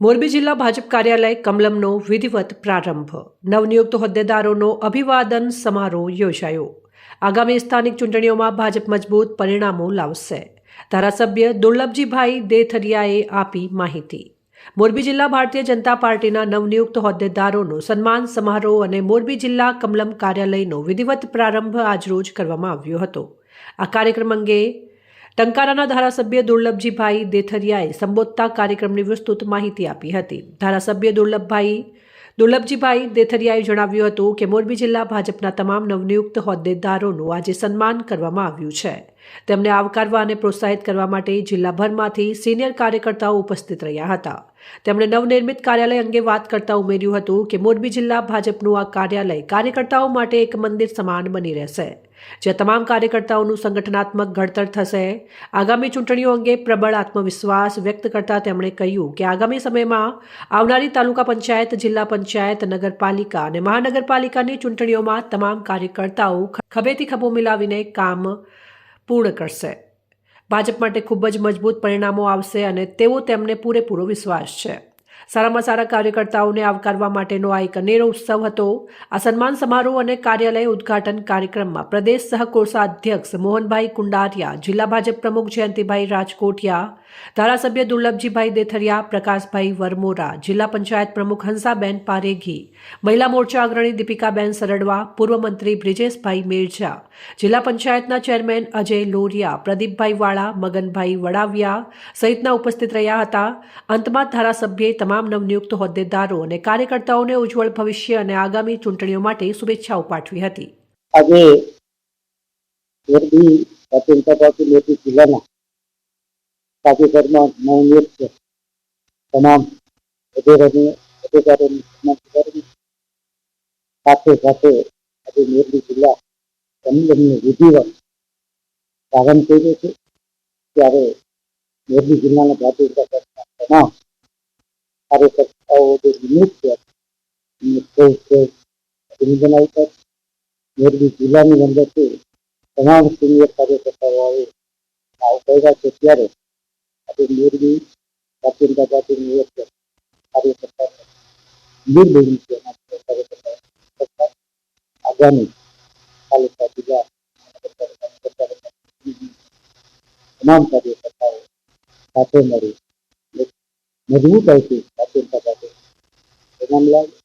મોરબી જિલ્લા ભાજપ કાર્યાલય કમલમનો વિધિવત પ્રારંભ. નવનિયુક્ત હોદ્દેદારોનો અભિવાદન સમારોહ યોજાયો. આગામી સ્થાનિક ચૂંટણીઓમાં ભાજપ મજબૂત પરિણામો લાવશે. ધારાસભ્ય દુર્લભજીભાઈ દેથરિયાએ આપી માહિતી. મોરબી જિલ્લા ભારતીય જનતા પાર્ટીના નવનિયુક્ત હોદ્દેદારોનો સન્માન સમારોહ અને મોરબી જિલ્લા કમલમ કાર્યાલયનો વિધિવત પ્રારંભ આજરોજ કરવામાં આવ્યો હતો. આ કાર્યક્રમ અંગે ટંકારાના ધારાસભ્ય દુર્લભજીભાઈ દેથરિયાએ સંબોધતા કાર્યક્રમની વિસ્તૃત માહિતી આપી હતી. ધારાસભ્ય દુર્લભજીભાઈ દેથરિયાએ જણાવ્યું હતું કે મોરબી જિલ્લા ભાજપના તમામ નવનિયુક્ત હોદ્દેદારોનું આજે સન્માન કરવામાં આવ્યું છે. તેમને આવકારવા અને પ્રોત્સાહિત કરવા માટે જિલ્લાભરમાંથી સિનિયર કાર્યકર્તાઓ ઉપસ્થિત રહ્યા હતા. તેમણે નવનિર્મિત કાર્યાલય અંગે વાત કરતા ઉમેર્યું હતું કે મોરબી જિલ્લા ભાજપનું આ કાર્યાલય કાર્યકર્તાઓ માટે એક મંદિર સમાન બની રહેશે, જ્યાં તમામ કાર્યકર્તાઓનું સંગઠનાત્મક ઘડતર થશે. આગામી ચૂંટણીઓ અંગે પ્રબળ આત્મવિશ્વાસ વ્યક્ત કરતા તેમણે કહ્યું કે આગામી સમયમાં આવનારી તાલુકા પંચાયત, જિલ્લા પંચાયત, નગરપાલિકા અને મહાનગરપાલિકાની ચૂંટણીઓમાં તમામ કાર્યકર્તાઓ ખભેથી ખભો મિલાવીને કામ પૂર્ણ કરશે. ભાજપ માટે ખૂબ જ મજબૂત પરિણામો આવશે અને તેવો તેમને પૂરેપૂરો વિશ્વાસ છે. સારામાં સારા કાર્યકર્તાઓને આવકારવા માટેનો આ એક અનેરો ઉત્સવ હતો. આ સન્માન સમારોહ અને કાર્યાલય ઉદ્ઘાટન કાર્યક્રમમાં પ્રદેશ સહકોષાધ્યક્ષ મોહનભાઈ કુંડારિયા, જિલ્લા ભાજપ પ્રમુખ જયંતિભાઈ રાજકોટિયા, ધારાસભ્ય દુર્લભજીભાઈ દેથરિયા, પ્રકાશભાઈ વરમોરા, જિલ્લા પંચાયત પ્રમુખ હંસાબેન પારેઘી, મહિલા મોરચા અગ્રણી દીપિકાબેન સરડવા, પૂર્વ મંત્રી બ્રિજેશભાઈ મેરજા, જિલ્લા પંચાયતના ચેરમેન અજય લોરિયા, પ્રદીપભાઈ વાળા, મગનભાઈ વડાવિયા સહિતના ઉપસ્થિત રહ્યા હતા. અંતમાં ધારાસભ્યએ તમામ નવનિયુક્ત હોદ્દેદારો અને કાર્યકર્તાઓને ઉજ્જવળ ભવિષ્ય અને આગામી ચૂંટણીઓ માટે શુભેચ્છાઓ પાઠવી હતી. આજે મોરબી ભારતીય જનતા પાર્ટી મોરબી જિલ્લાના તાજેતરમાં નવનિયુક્ત તમામ હોદ્દેદારોની સન્માન કરી સાથે સાથે આજે મોરબી જિલ્લા કમલમનો વિધિવત પ્રારંભ કર્યો છે. ત્યારે મોરબી જિલ્લાના ભારતીય જનતા પાર્ટીના તમામ કાર્યકર્તાઓ જે નિયુક્ત છે અભિનંદન આપ્યા. મોરબી જિલ્લાની અંદરથી તમામ સિનિયર કાર્યકર્તાઓ આવ્યા છે. ત્યારે આજે મોરબી ભારતીય જનતા પાર્ટીની એક કાર્યકર્તા નિર્ણય છે આગામી તાલુકા જિલ્લા તમામ કાર્યકર્તાઓ સાથે મળી મજબૂતાઈથી ભારતીય જનતા પાર્ટી પરિણામ લાવી.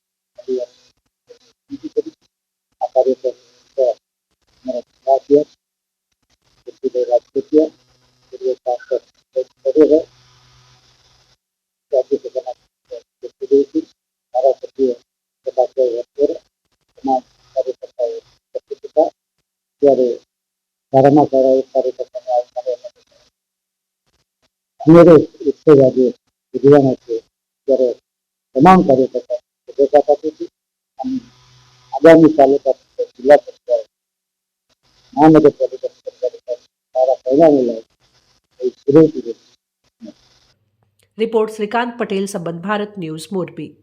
આ કાર્યક્રમ રાજકોટિયા ધારાસભ્ય પ્રકાશભાઈ વરમોરા તમામ કાર્યકર્તાઓ ઉપસ્થિત હતા. ત્યારે સારામાં સારા એક કાર્યકર્તાને આવકારવા અનેરો ઉત્સવ આજે ઉજવવાના છે. ત્યારે તમામ કાર્યકર્તા ભેગા પાસેથી આગામી તાલુકા જિલ્લા પંચાયત મહાનગરપાલિકા સારા પરિણામો લાવે એ સુરેશ. રિપોર્ટ શ્રીકાંત પટેલ, સંબંધ ભારત ન્યૂઝ, મોરબી.